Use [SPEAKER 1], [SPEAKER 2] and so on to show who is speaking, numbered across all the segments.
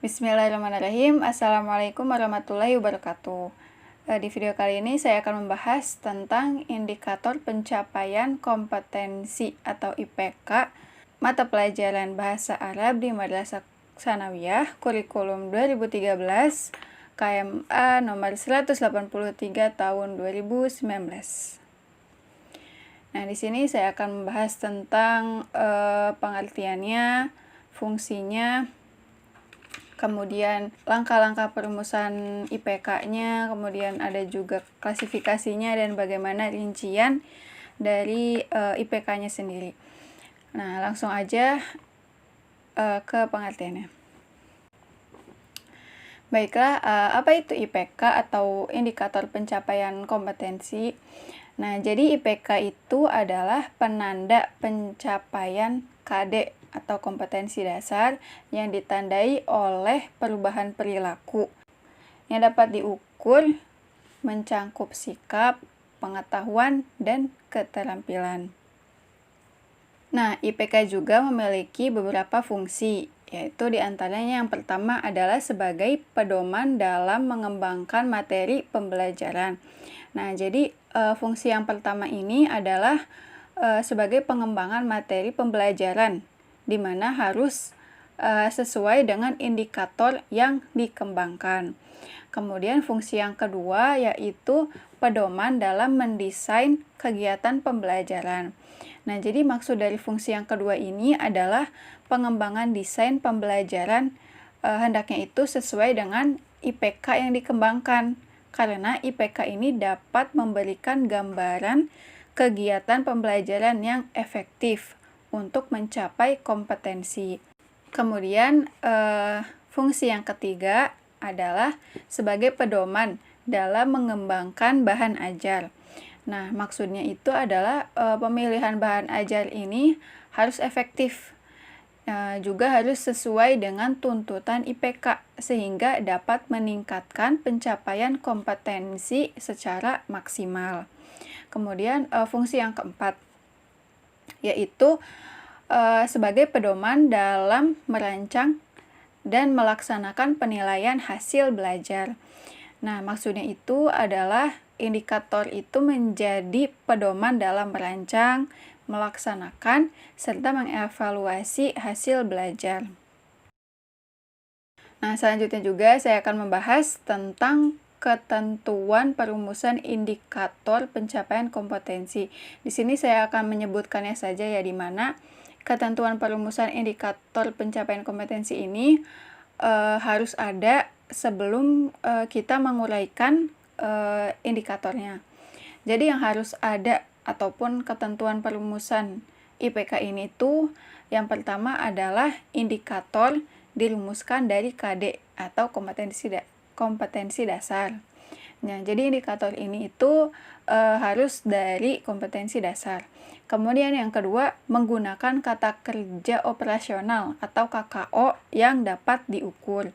[SPEAKER 1] Bismillahirrahmanirrahim. Assalamualaikum warahmatullahi wabarakatuh. Di video kali ini saya akan membahas tentang indikator pencapaian kompetensi atau IPK mata pelajaran Bahasa Arab di Madrasah Tsanawiyah kurikulum 2013 KMA nomor 183 tahun 2019. Nah, di sini saya akan membahas tentang pengertiannya, fungsinya, kemudian langkah-langkah perumusan IPK-nya, kemudian ada juga klasifikasinya dan bagaimana rincian dari IPK-nya sendiri. Nah, langsung aja ke pengertiannya. Baiklah, apa itu IPK atau indikator pencapaian kompetensi? Nah, jadi IPK itu adalah penanda pencapaian KD atau kompetensi dasar yang ditandai oleh perubahan perilaku yang dapat diukur mencangkup sikap, pengetahuan, dan keterampilan. Nah, IPK juga memiliki beberapa fungsi, yaitu diantaranya yang pertama adalah sebagai pedoman dalam mengembangkan materi pembelajaran. Nah, jadi fungsi yang pertama ini adalah sebagai pengembangan materi pembelajaran, di mana harus sesuai dengan indikator yang dikembangkan. Kemudian fungsi yang kedua yaitu pedoman dalam mendesain kegiatan pembelajaran. Nah, jadi maksud dari fungsi yang kedua ini adalah pengembangan desain pembelajaran hendaknya itu sesuai dengan IPK yang dikembangkan, karena IPK ini dapat memberikan gambaran kegiatan pembelajaran yang efektif untuk mencapai kompetensi. Kemudian fungsi yang ketiga adalah sebagai pedoman dalam mengembangkan bahan ajar. Nah, maksudnya itu adalah pemilihan bahan ajar ini harus efektif, juga harus sesuai dengan tuntutan IPK sehingga dapat meningkatkan pencapaian kompetensi secara maksimal. Kemudian fungsi yang keempat yaitu sebagai pedoman dalam merancang dan melaksanakan penilaian hasil belajar. Nah, maksudnya itu adalah indikator itu menjadi pedoman dalam merancang, melaksanakan, serta mengevaluasi hasil belajar. Nah, selanjutnya juga saya akan membahas tentang ketentuan perumusan indikator pencapaian kompetensi. Di sini saya akan menyebutkannya saja ya, di mana ketentuan perumusan indikator pencapaian kompetensi ini harus ada sebelum kita menguraikan indikatornya. Jadi yang harus ada ataupun ketentuan perumusan IPK ini tuh yang pertama adalah indikator dirumuskan dari KD atau kompetensi dasar. Nah, jadi indikator ini itu harus dari kompetensi dasar. Kemudian yang kedua, menggunakan kata kerja operasional atau KKO yang dapat diukur.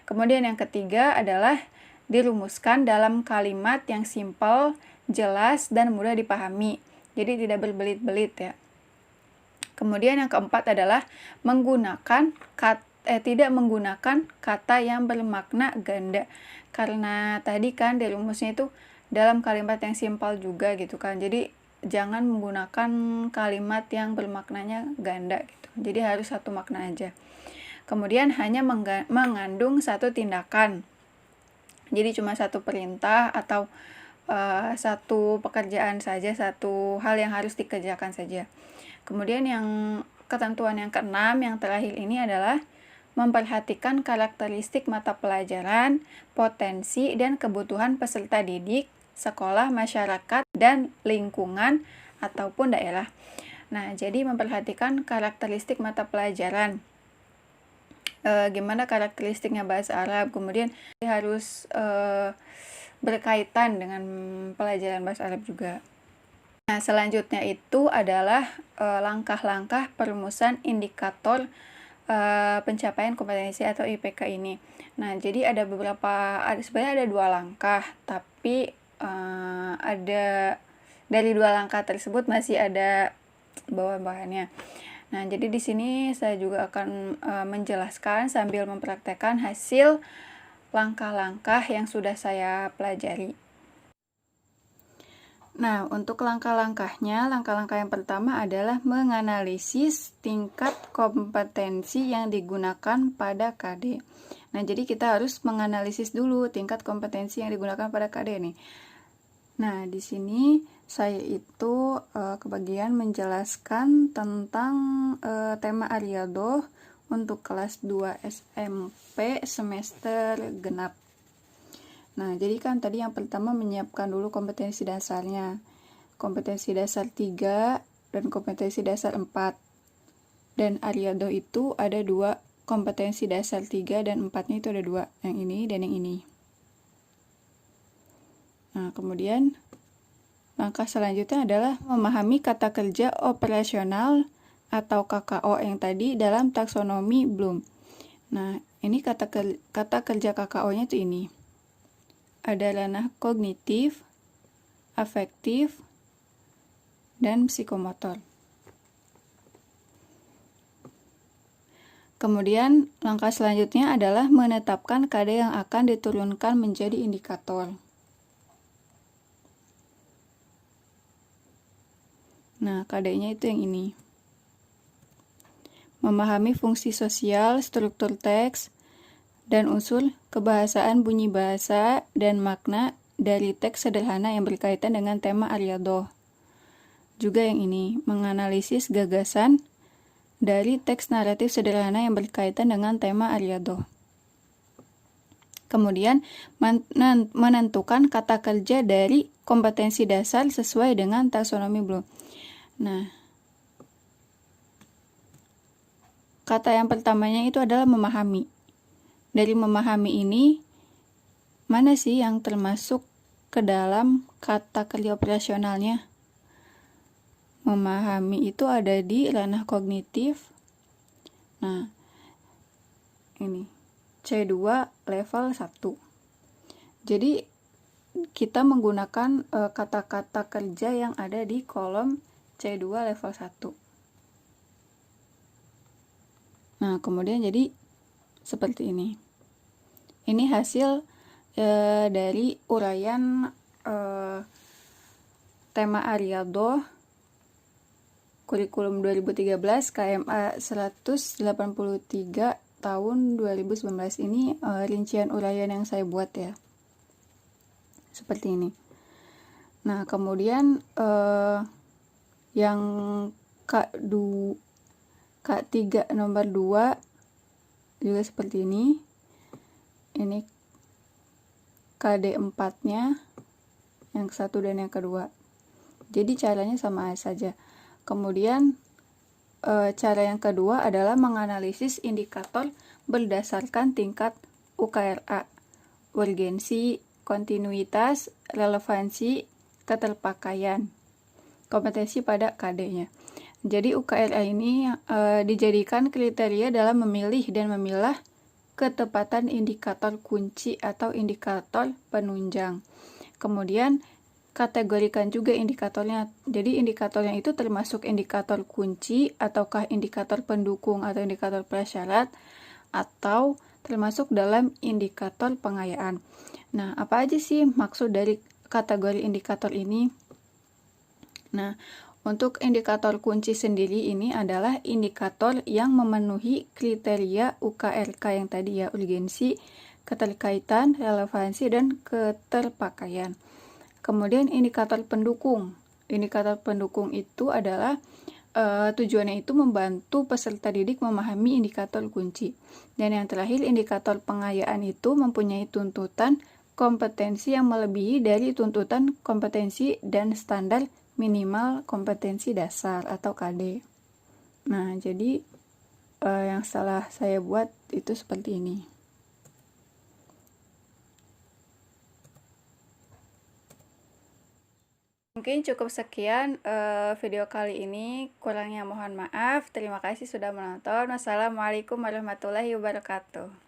[SPEAKER 1] Kemudian yang ketiga adalah dirumuskan dalam kalimat yang simpel, jelas, dan mudah dipahami. Jadi tidak berbelit-belit ya. Kemudian yang keempat adalah tidak menggunakan kata yang bermakna ganda. Karena tadi kan di rumusnya itu dalam kalimat yang simpel juga gitu kan. Jadi jangan menggunakan kalimat yang bermaknanya ganda gitu. Jadi harus satu makna aja. Kemudian hanya mengandung satu tindakan. Jadi cuma satu perintah atau satu pekerjaan saja, satu hal yang harus dikerjakan saja. Kemudian yang ketentuan yang keenam yang terakhir ini adalah memperhatikan karakteristik mata pelajaran, potensi, dan kebutuhan peserta didik, sekolah, masyarakat, dan lingkungan ataupun daerah. Nah, jadi memperhatikan karakteristik mata pelajaran. Gimana karakteristiknya bahasa Arab, kemudian harus berkaitan dengan pelajaran bahasa Arab juga. Nah, selanjutnya itu adalah langkah-langkah perumusan indikator pencapaian kompetensi atau IPK ini. Nah, jadi sebenarnya ada dua langkah, tapi ada dari dua langkah tersebut masih ada bahan-bahannya. Nah, jadi di sini saya juga akan menjelaskan sambil mempraktekkan hasil langkah-langkah yang sudah saya pelajari. Nah, untuk langkah-langkahnya, langkah-langkah yang pertama adalah menganalisis tingkat kompetensi yang digunakan pada KD. Nah, jadi kita harus menganalisis dulu tingkat kompetensi yang digunakan pada KD nih. Nah, di sini saya itu kebagian menjelaskan tentang tema Ariado untuk kelas 2 SMP semester genap. Nah, jadi kan tadi yang pertama menyiapkan dulu kompetensi dasarnya. Kompetensi dasar 3 dan kompetensi dasar 4. Dan Ariado itu ada 2 kompetensi dasar 3 dan 4-nya itu ada 2, yang ini dan yang ini. Nah, kemudian langkah selanjutnya adalah memahami kata kerja operasional atau KKO yang tadi dalam taksonomi Bloom. Nah, ini kata kerja KKO-nya itu ini. Ada ranah kognitif, afektif, dan psikomotor. Kemudian, langkah selanjutnya adalah menetapkan KD yang akan diturunkan menjadi indikator. Nah, KD-nya itu yang ini. Memahami fungsi sosial, struktur teks, dan unsur kebahasaan bunyi bahasa dan makna dari teks sederhana yang berkaitan dengan tema Ariado. Juga yang ini, menganalisis gagasan dari teks naratif sederhana yang berkaitan dengan tema Ariado. Kemudian, menentukan kata kerja dari kompetensi dasar sesuai dengan taksonomi Bloom. Nah, kata yang pertamanya itu adalah memahami. Dari memahami ini, mana sih yang termasuk ke dalam kata kerja operasionalnya? Memahami itu ada di ranah kognitif. Nah, ini C2 level 1. Jadi, kita menggunakan kata-kata kerja yang ada di kolom C2 level 1. Nah, kemudian jadi seperti ini. Ini hasil dari uraian tema Ariado kurikulum 2013 KMA 183 tahun 2019. Ini rincian uraian yang saya buat ya. Seperti ini. Nah, kemudian yang K3 nomor 2 juga seperti ini. Ini KD 4-nya yang satu dan yang kedua. Jadi caranya sama saja. Kemudian cara yang kedua adalah menganalisis indikator berdasarkan tingkat UKRA, urgensi, kontinuitas, relevansi, keterpakaian, kompetensi pada KD-nya. Jadi UKRA ini dijadikan kriteria dalam memilih dan memilah ketepatan indikator kunci atau indikator penunjang. Kemudian kategorikan juga indikatornya. Jadi indikatornya itu termasuk indikator kunci ataukah indikator pendukung atau indikator prasyarat atau termasuk dalam indikator pengayaan. Nah, apa aja sih maksud dari kategori indikator ini? Nah, untuk indikator kunci sendiri ini adalah indikator yang memenuhi kriteria UKRK yang tadi ya, urgensi, keterkaitan, relevansi, dan keterpakaian. Kemudian indikator pendukung. Indikator pendukung itu adalah tujuannya itu membantu peserta didik memahami indikator kunci. Dan yang terakhir, indikator pengayaan itu mempunyai tuntutan kompetensi yang melebihi dari tuntutan kompetensi dan standar minimal kompetensi dasar atau KD. Nah, jadi yang salah saya buat itu seperti ini. Mungkin cukup sekian video kali ini. Kurangnya mohon maaf. Terima kasih sudah menonton. Wassalamualaikum warahmatullahi wabarakatuh.